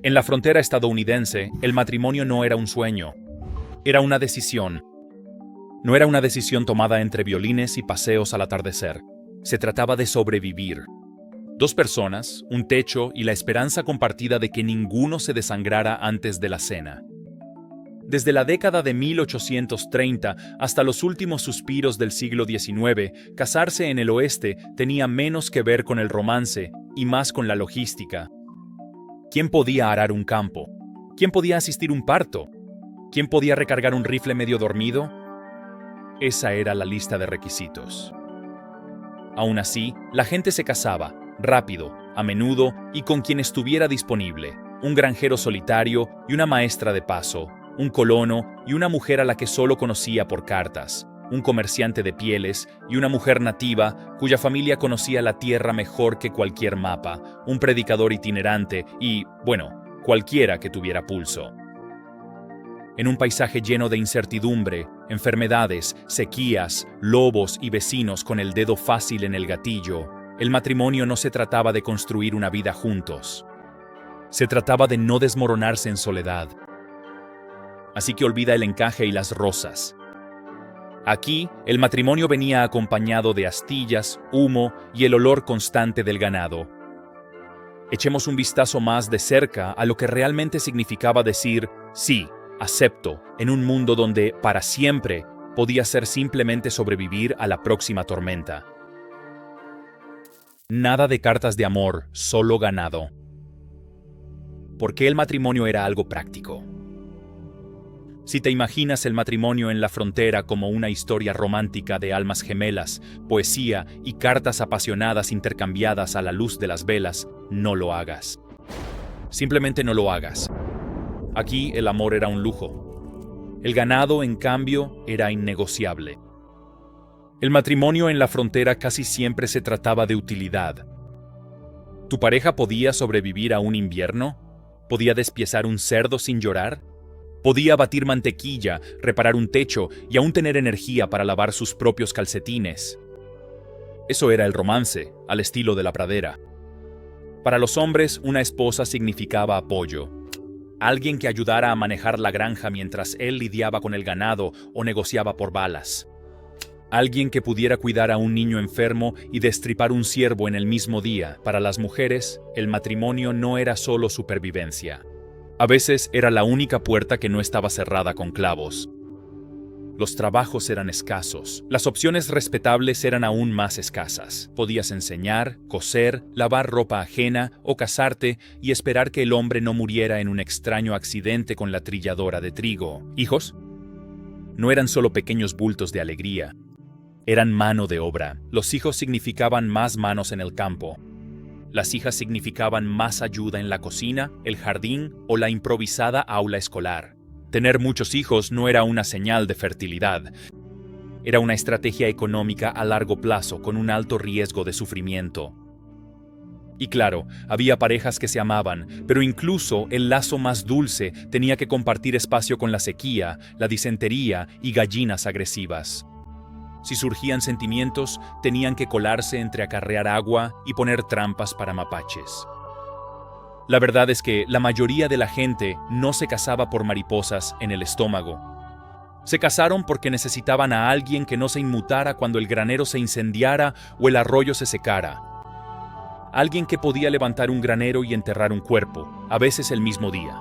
En la frontera estadounidense, el matrimonio no era un sueño, era una decisión. No era una decisión tomada entre violines y paseos al atardecer. Se trataba de sobrevivir. Dos personas, un techo y la esperanza compartida de que ninguno se desangrara antes de la cena. Desde la década de 1830 hasta los últimos suspiros del siglo XIX, casarse en el oeste tenía menos que ver con el romance y más con la logística. ¿Quién podía arar un campo? ¿Quién podía asistir a un parto? ¿Quién podía recargar un rifle medio dormido? Esa era la lista de requisitos. Aún así, la gente se casaba, rápido, a menudo y con quien estuviera disponible, un granjero solitario y una maestra de paso, un colono y una mujer a la que solo conocía por cartas, un comerciante de pieles y una mujer nativa cuya familia conocía la tierra mejor que cualquier mapa, un predicador itinerante y, bueno, cualquiera que tuviera pulso. En un paisaje lleno de incertidumbre, enfermedades, sequías, lobos y vecinos con el dedo fácil en el gatillo, el matrimonio no se trataba de construir una vida juntos. Se trataba de no desmoronarse en soledad. Así que olvida el encaje y las rosas. Aquí, el matrimonio venía acompañado de astillas, humo y el olor constante del ganado. Echemos un vistazo más de cerca a lo que realmente significaba decir sí, acepto, en un mundo donde, para siempre, podía ser simplemente sobrevivir a la próxima tormenta. Nada de cartas de amor, solo ganado. ¿Por qué el matrimonio era algo práctico? Si te imaginas el matrimonio en la frontera como una historia romántica de almas gemelas, poesía y cartas apasionadas intercambiadas a la luz de las velas, no lo hagas. Simplemente no lo hagas. Aquí el amor era un lujo. El ganado, en cambio, era innegociable. El matrimonio en la frontera casi siempre se trataba de utilidad. ¿Tu pareja podía sobrevivir a un invierno? ¿Podía despiezar un cerdo sin llorar? Podía batir mantequilla, reparar un techo y aún tener energía para lavar sus propios calcetines. Eso era el romance, al estilo de la pradera. Para los hombres, una esposa significaba apoyo. Alguien que ayudara a manejar la granja mientras él lidiaba con el ganado o negociaba por balas. Alguien que pudiera cuidar a un niño enfermo y destripar un ciervo en el mismo día. Para las mujeres, el matrimonio no era solo supervivencia. A veces era la única puerta que no estaba cerrada con clavos. Los trabajos eran escasos. Las opciones respetables eran aún más escasas. Podías enseñar, coser, lavar ropa ajena o casarte y esperar que el hombre no muriera en un extraño accidente con la trilladora de trigo. ¿Hijos? No eran solo pequeños bultos de alegría. Eran mano de obra. Los hijos significaban más manos en el campo. Las hijas significaban más ayuda en la cocina, el jardín o la improvisada aula escolar. Tener muchos hijos no era una señal de fertilidad. Era una estrategia económica a largo plazo con un alto riesgo de sufrimiento. Y claro, había parejas que se amaban, pero incluso el lazo más dulce tenía que compartir espacio con la sequía, la disentería y gallinas agresivas. Si surgían sentimientos, tenían que colarse entre acarrear agua y poner trampas para mapaches. La verdad es que la mayoría de la gente no se casaba por mariposas en el estómago. Se casaron porque necesitaban a alguien que no se inmutara cuando el granero se incendiara o el arroyo se secara. Alguien que podía levantar un granero y enterrar un cuerpo, a veces el mismo día.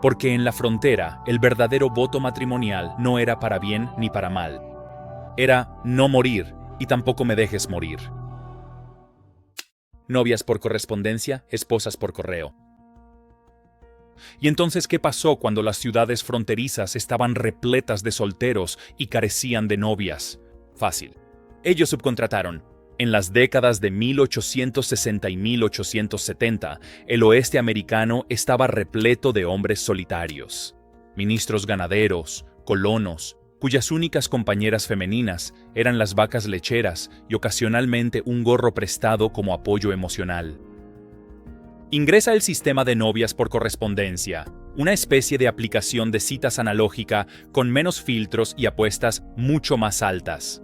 Porque en la frontera, el verdadero voto matrimonial no era para bien ni para mal. Era no morir y tampoco me dejes morir. Novias por correspondencia, esposas por correo. ¿Y entonces qué pasó cuando las ciudades fronterizas estaban repletas de solteros y carecían de novias? Fácil. Ellos subcontrataron. En las décadas de 1860 y 1870, el oeste americano estaba repleto de hombres solitarios. Ministros ganaderos, colonos, cuyas únicas compañeras femeninas eran las vacas lecheras y ocasionalmente un gorro prestado como apoyo emocional. Ingresa el sistema de novias por correspondencia, una especie de aplicación de citas analógica con menos filtros y apuestas mucho más altas.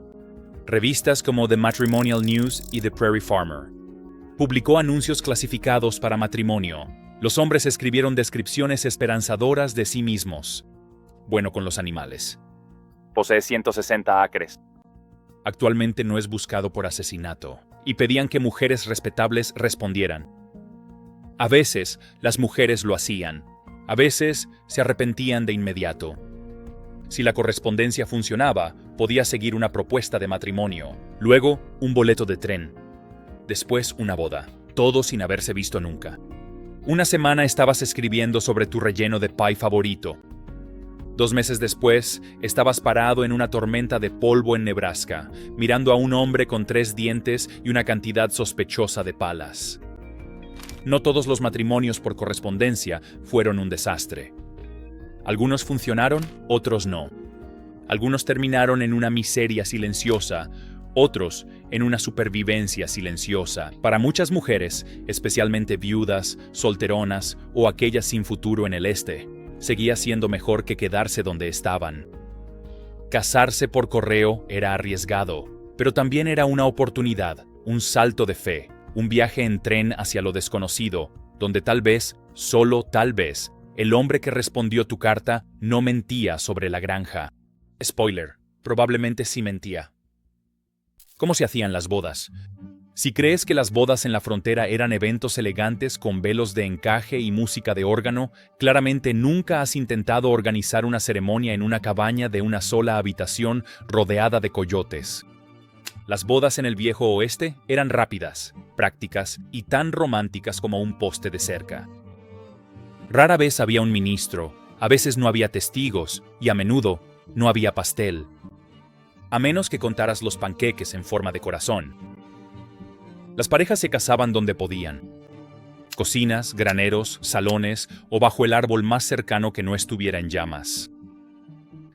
Revistas como The Matrimonial News y The Prairie Farmer. Publicó anuncios clasificados para matrimonio. Los hombres escribieron descripciones esperanzadoras de sí mismos. Bueno con los animales. Posee 160 acres. Actualmente no es buscado por asesinato, y pedían que mujeres respetables respondieran. A veces, las mujeres lo hacían. A veces, se arrepentían de inmediato. Si la correspondencia funcionaba, podía seguir una propuesta de matrimonio, luego un boleto de tren, después una boda, todo sin haberse visto nunca. Una semana estabas escribiendo sobre tu relleno de pie favorito. 2 meses después, estabas parado en una tormenta de polvo en Nebraska, mirando a un hombre con 3 dientes y una cantidad sospechosa de palas. No todos los matrimonios por correspondencia fueron un desastre. Algunos funcionaron, otros no. Algunos terminaron en una miseria silenciosa, otros en una supervivencia silenciosa. Para muchas mujeres, especialmente viudas, solteronas o aquellas sin futuro en el este, seguía siendo mejor que quedarse donde estaban. Casarse por correo era arriesgado, pero también era una oportunidad, un salto de fe, un viaje en tren hacia lo desconocido, donde tal vez, solo tal vez, el hombre que respondió tu carta no mentía sobre la granja. Spoiler, probablemente sí mentía. ¿Cómo se hacían las bodas? Si crees que las bodas en la frontera eran eventos elegantes con velos de encaje y música de órgano, claramente nunca has intentado organizar una ceremonia en una cabaña de una sola habitación rodeada de coyotes. Las bodas en el viejo oeste eran rápidas, prácticas y tan románticas como un poste de cerca. Rara vez había un ministro, a veces no había testigos y a menudo no había pastel. A menos que contaras los panqueques en forma de corazón. Las parejas se casaban donde podían. Cocinas, graneros, salones o bajo el árbol más cercano que no estuviera en llamas.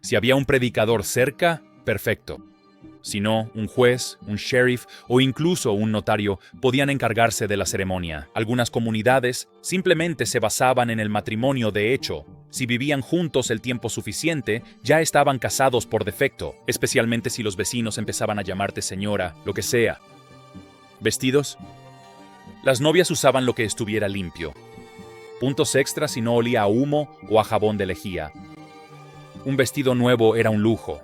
Si había un predicador cerca, perfecto. Si no, un juez, un sheriff o incluso un notario podían encargarse de la ceremonia. Algunas comunidades simplemente se basaban en el matrimonio de hecho. Si vivían juntos el tiempo suficiente, ya estaban casados por defecto, especialmente si los vecinos empezaban a llamarte señora, lo que sea. ¿Vestidos? Las novias usaban lo que estuviera limpio. Puntos extras si no olía a humo o a jabón de lejía. Un vestido nuevo era un lujo.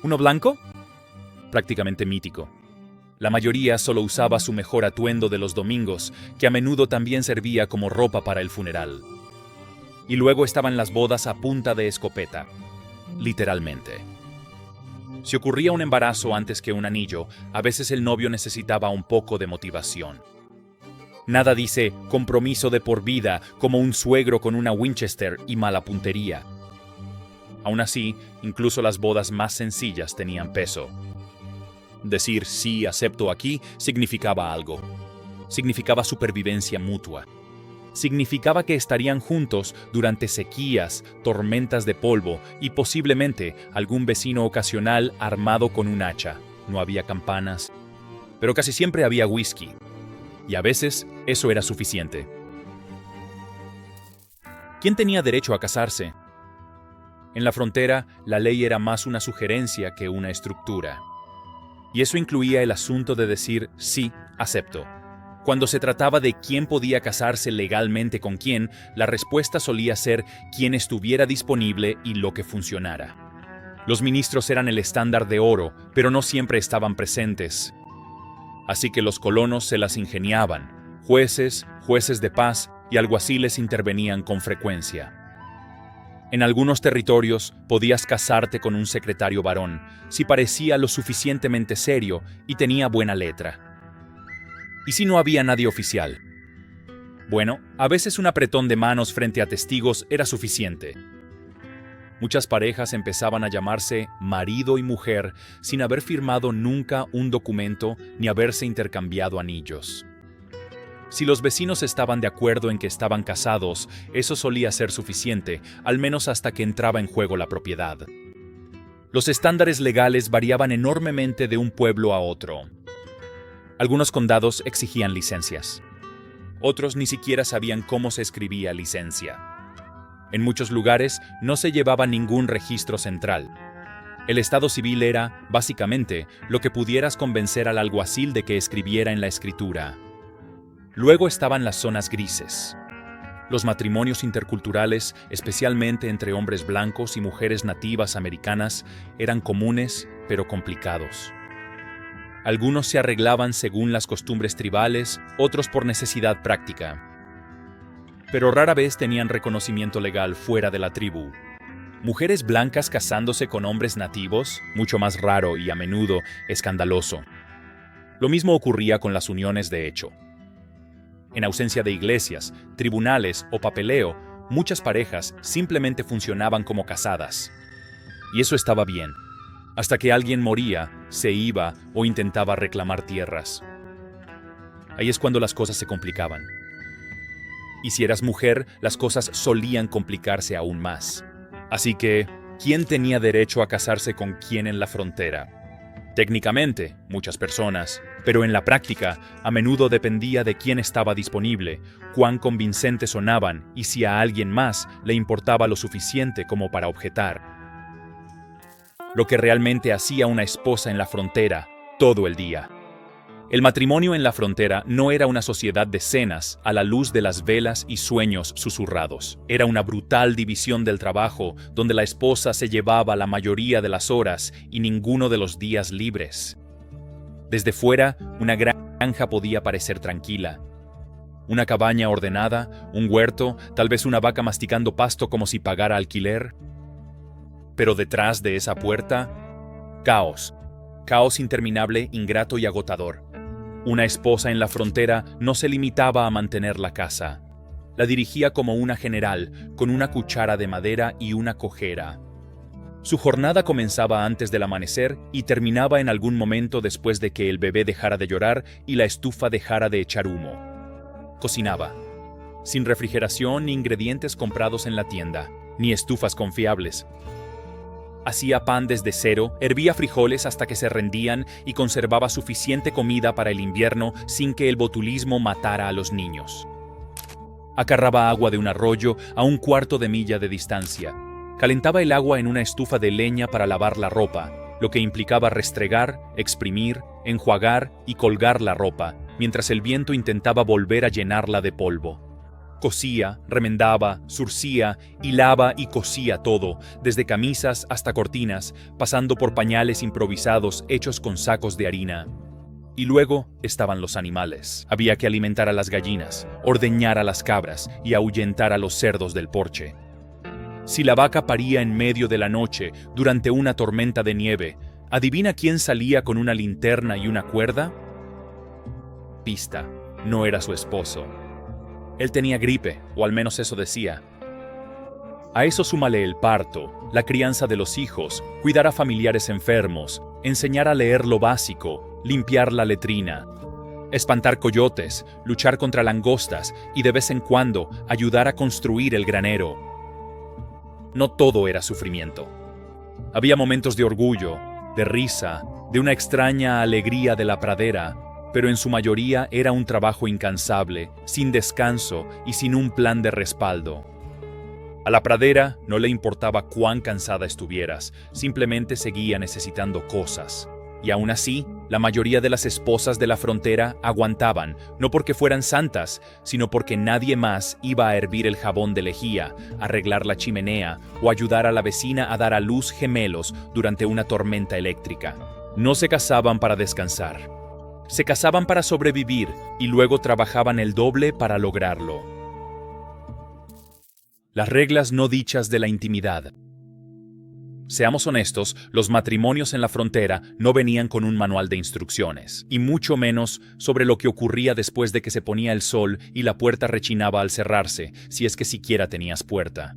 ¿Uno blanco? Prácticamente mítico. La mayoría solo usaba su mejor atuendo de los domingos, que a menudo también servía como ropa para el funeral. Y luego estaban las bodas a punta de escopeta, literalmente. Si ocurría un embarazo antes que un anillo, a veces el novio necesitaba un poco de motivación. Nada dice compromiso de por vida como un suegro con una Winchester y mala puntería. Aún así, incluso las bodas más sencillas tenían peso. Decir sí, acepto aquí significaba algo. Significaba supervivencia mutua. Significaba que estarían juntos durante sequías, tormentas de polvo y posiblemente algún vecino ocasional armado con un hacha. No había campanas, pero casi siempre había whisky. Y a veces eso era suficiente. ¿Quién tenía derecho a casarse? En la frontera, la ley era más una sugerencia que una estructura. Y eso incluía el asunto de decir sí, acepto. Cuando se trataba de quién podía casarse legalmente con quién, la respuesta solía ser quién estuviera disponible y lo que funcionara. Los ministros eran el estándar de oro, pero no siempre estaban presentes. Así que los colonos se las ingeniaban. Jueces, jueces de paz y alguaciles intervenían con frecuencia. En algunos territorios podías casarte con un secretario varón si parecía lo suficientemente serio y tenía buena letra. ¿Y si no había nadie oficial? Bueno, a veces un apretón de manos frente a testigos era suficiente. Muchas parejas empezaban a llamarse marido y mujer sin haber firmado nunca un documento ni haberse intercambiado anillos. Si los vecinos estaban de acuerdo en que estaban casados, eso solía ser suficiente, al menos hasta que entraba en juego la propiedad. Los estándares legales variaban enormemente de un pueblo a otro. Algunos condados exigían licencias. Otros ni siquiera sabían cómo se escribía licencia. En muchos lugares no se llevaba ningún registro central. El estado civil era, básicamente, lo que pudieras convencer al alguacil de que escribiera en la escritura. Luego estaban las zonas grises. Los matrimonios interculturales, especialmente entre hombres blancos y mujeres nativas americanas, eran comunes pero complicados. Algunos se arreglaban según las costumbres tribales, otros por necesidad práctica. Pero rara vez tenían reconocimiento legal fuera de la tribu. Mujeres blancas casándose con hombres nativos, mucho más raro y a menudo escandaloso. Lo mismo ocurría con las uniones de hecho. En ausencia de iglesias, tribunales o papeleo, muchas parejas simplemente funcionaban como casadas. Y eso estaba bien, hasta que alguien moría, se iba o intentaba reclamar tierras. Ahí es cuando las cosas se complicaban. Y si eras mujer, las cosas solían complicarse aún más. Así que, ¿quién tenía derecho a casarse con quién en la frontera? Técnicamente, muchas personas, pero en la práctica, a menudo dependía de quién estaba disponible, cuán convincentes sonaban y si a alguien más le importaba lo suficiente como para objetar. Lo que realmente hacía una esposa en la frontera todo el día. El matrimonio en la frontera no era una sociedad de cenas a la luz de las velas y sueños susurrados. Era una brutal división del trabajo donde la esposa se llevaba la mayoría de las horas y ninguno de los días libres. Desde fuera, una granja podía parecer tranquila. Una cabaña ordenada, un huerto, tal vez una vaca masticando pasto como si pagara alquiler. Pero detrás de esa puerta, caos. Caos interminable, ingrato y agotador. Una esposa en la frontera no se limitaba a mantener la casa. La dirigía como una general, con una cuchara de madera y una cojera. Su jornada comenzaba antes del amanecer y terminaba en algún momento después de que el bebé dejara de llorar y la estufa dejara de echar humo. Cocinaba, sin refrigeración ni ingredientes comprados en la tienda, ni estufas confiables. Hacía pan desde cero, hervía frijoles hasta que se rendían y conservaba suficiente comida para el invierno sin que el botulismo matara a los niños. Acarraba agua de un arroyo a un cuarto de milla de distancia. Calentaba el agua en una estufa de leña para lavar la ropa, lo que implicaba restregar, exprimir, enjuagar y colgar la ropa, mientras el viento intentaba volver a llenarla de polvo. Cosía, remendaba, zurcía, hilaba y cosía todo, desde camisas hasta cortinas, pasando por pañales improvisados hechos con sacos de harina. Y luego estaban los animales. Había que alimentar a las gallinas, ordeñar a las cabras y ahuyentar a los cerdos del porche. Si la vaca paría en medio de la noche durante una tormenta de nieve, ¿adivina quién salía con una linterna y una cuerda? Pista, no era su esposo. Él tenía gripe, o al menos eso decía. A eso súmale el parto, la crianza de los hijos, cuidar a familiares enfermos, enseñar a leer lo básico, limpiar la letrina, espantar coyotes, luchar contra langostas y de vez en cuando ayudar a construir el granero. No todo era sufrimiento. Había momentos de orgullo, de risa, de una extraña alegría de la pradera, pero en su mayoría era un trabajo incansable, sin descanso y sin un plan de respaldo. A la pradera no le importaba cuán cansada estuvieras, simplemente seguía necesitando cosas. Y aún así, la mayoría de las esposas de la frontera aguantaban, no porque fueran santas, sino porque nadie más iba a hervir el jabón de lejía, arreglar la chimenea o ayudar a la vecina a dar a luz gemelos durante una tormenta eléctrica. No se casaban para descansar. Se casaban para sobrevivir y luego trabajaban el doble para lograrlo. Las reglas no dichas de la intimidad. Seamos honestos, los matrimonios en la frontera no venían con un manual de instrucciones, y mucho menos sobre lo que ocurría después de que se ponía el sol y la puerta rechinaba al cerrarse, si es que siquiera tenías puerta.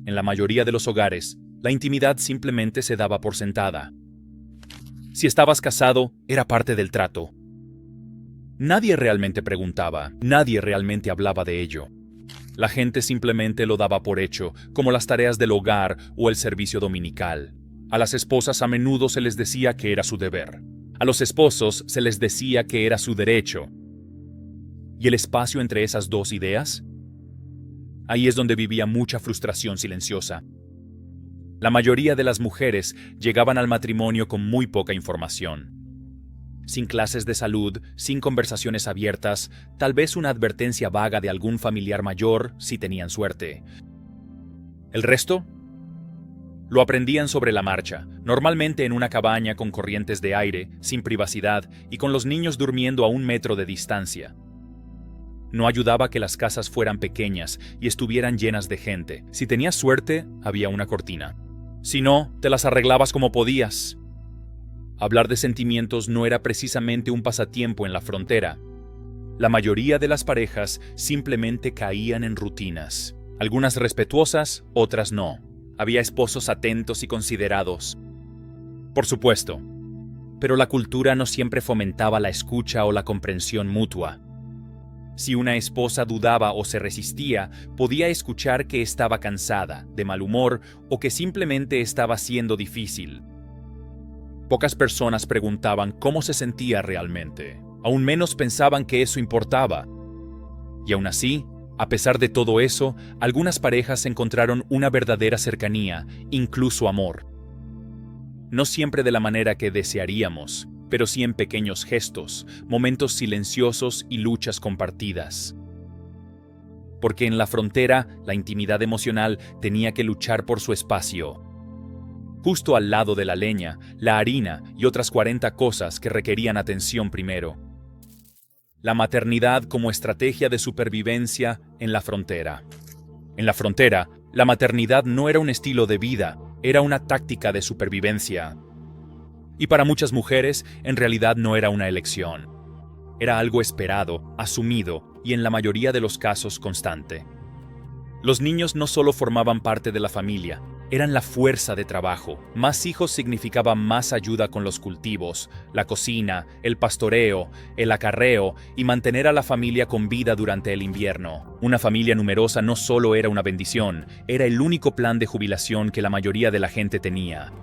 En la mayoría de los hogares, la intimidad simplemente se daba por sentada. Si estabas casado, era parte del trato. Nadie realmente preguntaba, nadie realmente hablaba de ello. La gente simplemente lo daba por hecho, como las tareas del hogar o el servicio dominical. A las esposas a menudo se les decía que era su deber. A los esposos se les decía que era su derecho. ¿Y el espacio entre esas dos ideas? Ahí es donde vivía mucha frustración silenciosa. La mayoría de las mujeres llegaban al matrimonio con muy poca información. sin clases de salud, sin conversaciones abiertas, tal vez una advertencia vaga de algún familiar mayor, si tenían suerte. ¿El resto? Lo aprendían sobre la marcha, normalmente en una cabaña con corrientes de aire, sin privacidad y con los niños durmiendo a 1 metro de distancia. No ayudaba que las casas fueran pequeñas y estuvieran llenas de gente. Si tenías suerte, había una cortina. Si no, te las arreglabas como podías. Hablar de sentimientos no era precisamente un pasatiempo en la frontera. La mayoría de las parejas simplemente caían en rutinas. Algunas respetuosas, otras no. Había esposos atentos y considerados. Por supuesto. Pero la cultura no siempre fomentaba la escucha o la comprensión mutua. Si una esposa dudaba o se resistía, podía escuchar que estaba cansada, de mal humor o que simplemente estaba siendo difícil. Pocas personas preguntaban cómo se sentía realmente. Aún menos pensaban que eso importaba. Y aún así, a pesar de todo eso, algunas parejas encontraron una verdadera cercanía, incluso amor. No siempre de la manera que desearíamos, pero sí en pequeños gestos, momentos silenciosos y luchas compartidas. Porque en la frontera, la intimidad emocional tenía que luchar por su espacio. Justo al lado de la leña, la harina y otras 40 cosas que requerían atención primero. La maternidad como estrategia de supervivencia en la frontera. En la frontera, la maternidad no era un estilo de vida, era una táctica de supervivencia. Y para muchas mujeres, en realidad no era una elección. Era algo esperado, asumido y en la mayoría de los casos constante. Los niños no solo formaban parte de la familia, eran la fuerza de trabajo. Más hijos significaba más ayuda con los cultivos, la cocina, el pastoreo, el acarreo y mantener a la familia con vida durante el invierno. Una familia numerosa no solo era una bendición, era el único plan de jubilación que la mayoría de la gente tenía.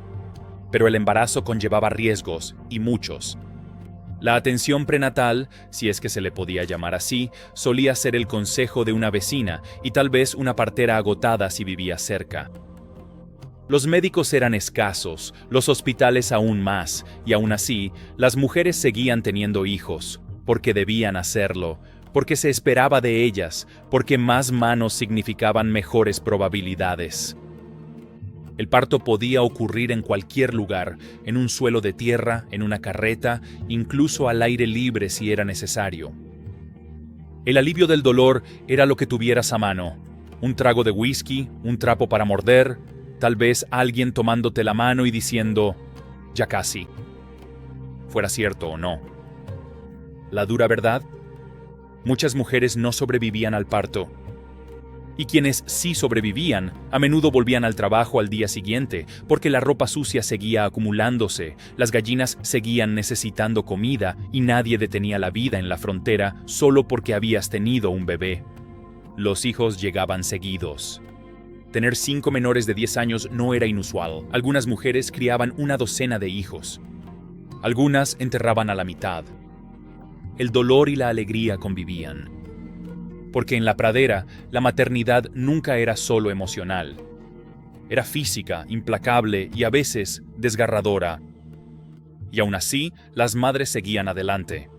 Pero el embarazo conllevaba riesgos, y muchos. La atención prenatal, si es que se le podía llamar así, solía ser el consejo de una vecina y tal vez una partera agotada si vivía cerca. Los médicos eran escasos, los hospitales aún más, y aún así, las mujeres seguían teniendo hijos, porque debían hacerlo, porque se esperaba de ellas, porque más manos significaban mejores probabilidades. El parto podía ocurrir en cualquier lugar, en un suelo de tierra, en una carreta, incluso al aire libre si era necesario. El alivio del dolor era lo que tuvieras a mano, un trago de whisky, un trapo para morder, tal vez alguien tomándote la mano y diciendo, ya casi. Fuera cierto o no. La dura verdad, muchas mujeres no sobrevivían al parto. Y quienes sí sobrevivían, a menudo volvían al trabajo al día siguiente, porque la ropa sucia seguía acumulándose, las gallinas seguían necesitando comida y nadie detenía la vida en la frontera solo porque habías tenido un bebé. Los hijos llegaban seguidos. Tener 5 menores de 10 años no era inusual. Algunas mujeres criaban una docena de hijos. Algunas enterraban a la mitad. El dolor y la alegría convivían. Porque en la pradera, la maternidad nunca era solo emocional. Era física, implacable y a veces desgarradora. Y aún así, las madres seguían adelante.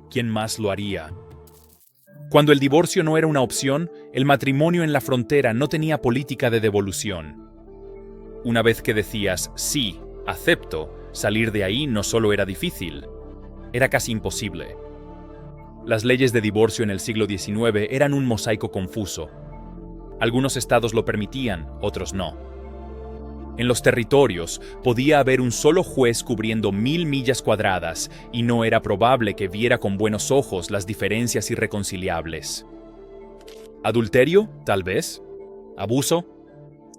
¿Quién más lo haría? Cuando el divorcio no era una opción, el matrimonio en la frontera no tenía política de devolución. Una vez que decías, sí, acepto, salir de ahí no solo era difícil, era casi imposible. Las leyes de divorcio en el siglo XIX eran un mosaico confuso. Algunos estados lo permitían, otros no. En los territorios podía haber un solo juez cubriendo 1000 millas cuadradas y no era probable que viera con buenos ojos las diferencias irreconciliables. ¿Adulterio? Tal vez. ¿Abuso?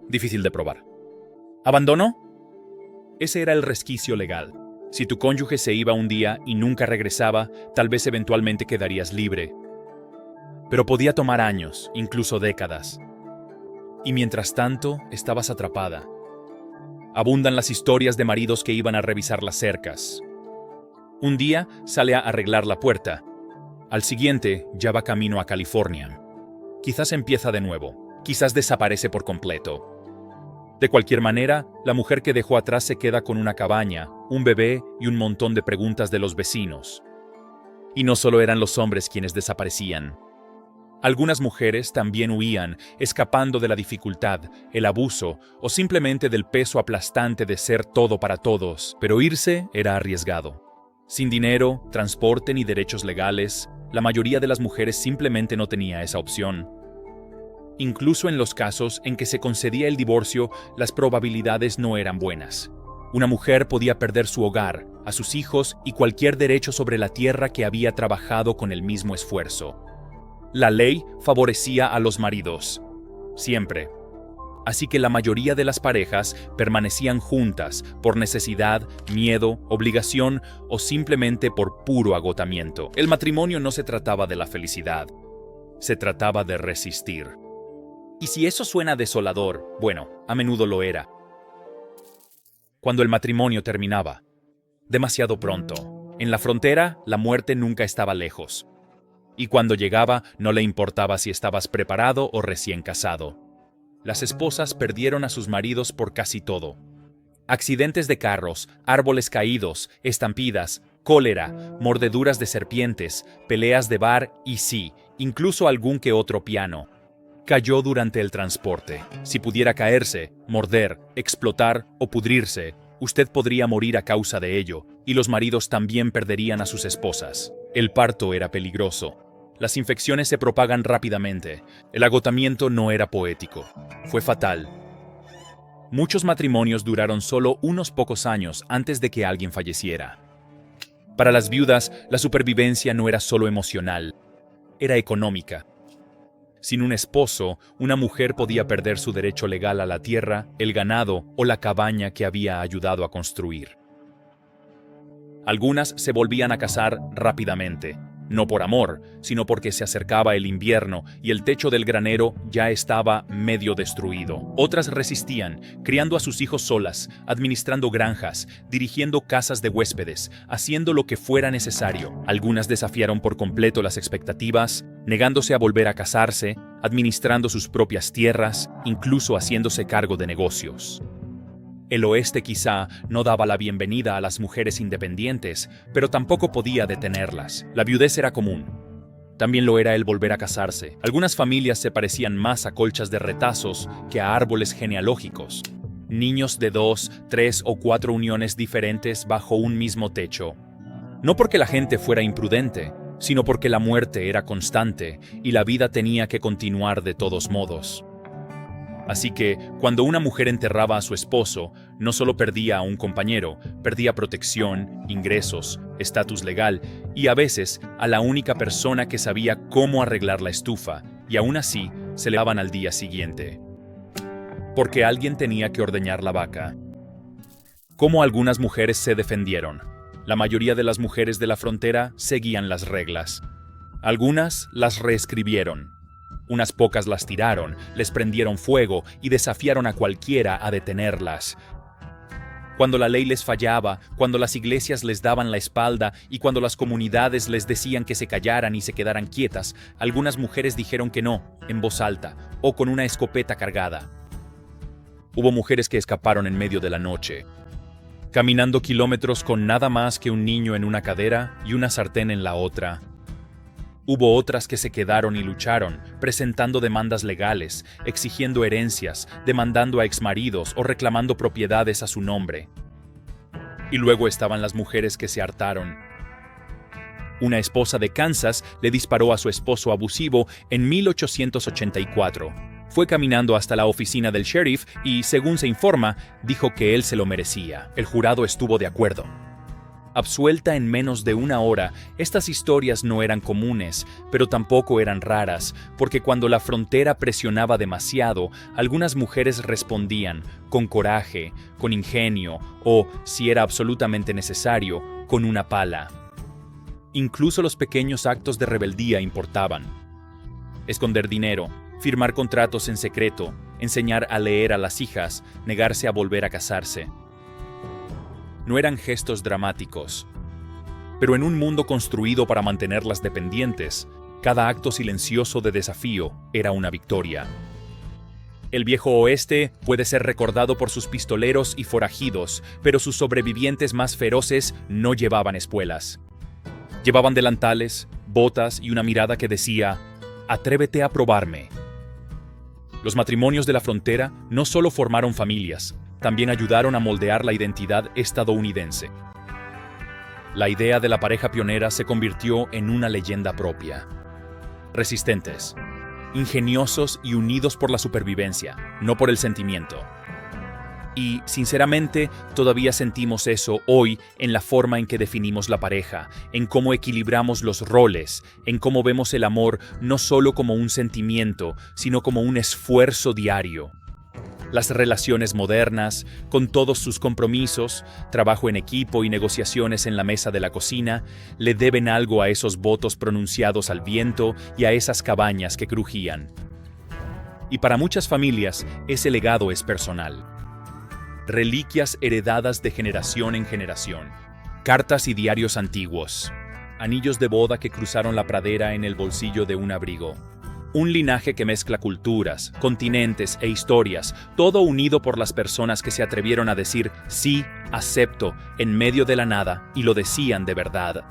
Difícil de probar. ¿Abandono? Ese era el resquicio legal. Si tu cónyuge se iba un día y nunca regresaba, tal vez eventualmente quedarías libre. Pero podía tomar años, incluso décadas. Y mientras tanto, estabas atrapada. Abundan las historias de maridos que iban a revisar las cercas. Un día sale a arreglar la puerta. Al siguiente ya va camino a California. Quizás empieza de nuevo. Quizás desaparece por completo. De cualquier manera, la mujer que dejó atrás se queda con una cabaña, un bebé y un montón de preguntas de los vecinos. Y no solo eran los hombres quienes desaparecían. Algunas mujeres también huían, escapando de la dificultad, el abuso o simplemente del peso aplastante de ser todo para todos, pero irse era arriesgado. Sin dinero, transporte ni derechos legales, la mayoría de las mujeres simplemente no tenía esa opción. Incluso en los casos en que se concedía el divorcio, las probabilidades no eran buenas. Una mujer podía perder su hogar, a sus hijos y cualquier derecho sobre la tierra que había trabajado con el mismo esfuerzo. La ley favorecía a los maridos, siempre. Así que la mayoría de las parejas permanecían juntas por necesidad, miedo, obligación o simplemente por puro agotamiento. El matrimonio no se trataba de la felicidad, se trataba de resistir. Y si eso suena desolador, bueno, a menudo lo era. Cuando el matrimonio terminaba, demasiado pronto, en la frontera la muerte nunca estaba lejos. Y cuando llegaba, no le importaba si estabas preparado o recién casado. Las esposas perdieron a sus maridos por casi todo. Accidentes de carros, árboles caídos, estampidas, cólera, mordeduras de serpientes, peleas de bar y sí, incluso algún que otro piano. Cayó durante el transporte. Si pudiera caerse, morder, explotar o pudrirse, usted podría morir a causa de ello, y los maridos también perderían a sus esposas. El parto era peligroso. Las infecciones se propagan rápidamente. El agotamiento no era poético. Fue fatal. Muchos matrimonios duraron solo unos pocos años antes de que alguien falleciera. Para las viudas, la supervivencia no era solo emocional, era económica. Sin un esposo, una mujer podía perder su derecho legal a la tierra, el ganado o la cabaña que había ayudado a construir. Algunas se volvían a casar rápidamente, no por amor, sino porque se acercaba el invierno y el techo del granero ya estaba medio destruido. Otras resistían, criando a sus hijos solas, administrando granjas, dirigiendo casas de huéspedes, haciendo lo que fuera necesario. Algunas desafiaron por completo las expectativas, negándose a volver a casarse, administrando sus propias tierras, incluso haciéndose cargo de negocios. El oeste quizá no daba la bienvenida a las mujeres independientes, pero tampoco podía detenerlas. La viudez era común. También lo era el volver a casarse. Algunas familias se parecían más a colchas de retazos que a árboles genealógicos. Niños de 2, 3 o 4 uniones diferentes bajo un mismo techo. No porque la gente fuera imprudente, sino porque la muerte era constante y la vida tenía que continuar de todos modos. Así que, cuando una mujer enterraba a su esposo, no solo perdía a un compañero, perdía protección, ingresos, estatus legal y a veces a la única persona que sabía cómo arreglar la estufa, y aún así se levantaban al día siguiente. Porque alguien tenía que ordeñar la vaca. ¿Cómo algunas mujeres se defendieron? La mayoría de las mujeres de la frontera seguían las reglas. Algunas las reescribieron. Unas pocas las tiraron, les prendieron fuego y desafiaron a cualquiera a detenerlas. Cuando la ley les fallaba, cuando las iglesias les daban la espalda y cuando las comunidades les decían que se callaran y se quedaran quietas, algunas mujeres dijeron que no, en voz alta, o con una escopeta cargada. Hubo mujeres que escaparon en medio de la noche, caminando kilómetros con nada más que un niño en una cadera y una sartén en la otra. Hubo otras que se quedaron y lucharon, presentando demandas legales, exigiendo herencias, demandando a exmaridos o reclamando propiedades a su nombre. Y luego estaban las mujeres que se hartaron. Una esposa de Kansas le disparó a su esposo abusivo en 1884. Fue caminando hasta la oficina del sheriff y, según se informa, dijo que él se lo merecía. El jurado estuvo de acuerdo. Absuelta en menos de una hora, estas historias no eran comunes, pero tampoco eran raras, porque cuando la frontera presionaba demasiado, algunas mujeres respondían con coraje, con ingenio o, si era absolutamente necesario, con una pala. Incluso los pequeños actos de rebeldía importaban. Esconder dinero, firmar contratos en secreto, enseñar a leer a las hijas, negarse a volver a casarse. No eran gestos dramáticos, pero en un mundo construido para mantenerlas dependientes, cada acto silencioso de desafío era una victoria. El viejo oeste puede ser recordado por sus pistoleros y forajidos, pero sus sobrevivientes más feroces no llevaban espuelas. Llevaban delantales, botas y una mirada que decía: «Atrévete a probarme». Los matrimonios de la frontera no solo formaron familias, también ayudaron a moldear la identidad estadounidense. La idea de la pareja pionera se convirtió en una leyenda propia. Resistentes, ingeniosos y unidos por la supervivencia, no por el sentimiento. Y, sinceramente, todavía sentimos eso hoy en la forma en que definimos la pareja, en cómo equilibramos los roles, en cómo vemos el amor no solo como un sentimiento, sino como un esfuerzo diario. Las relaciones modernas, con todos sus compromisos, trabajo en equipo y negociaciones en la mesa de la cocina, le deben algo a esos votos pronunciados al viento y a esas cabañas que crujían. Y para muchas familias, ese legado es personal. Reliquias heredadas de generación en generación. Cartas y diarios antiguos. Anillos de boda que cruzaron la pradera en el bolsillo de un abrigo. Un linaje que mezcla culturas, continentes e historias, todo unido por las personas que se atrevieron a decir «sí, acepto» en medio de la nada y lo decían de verdad.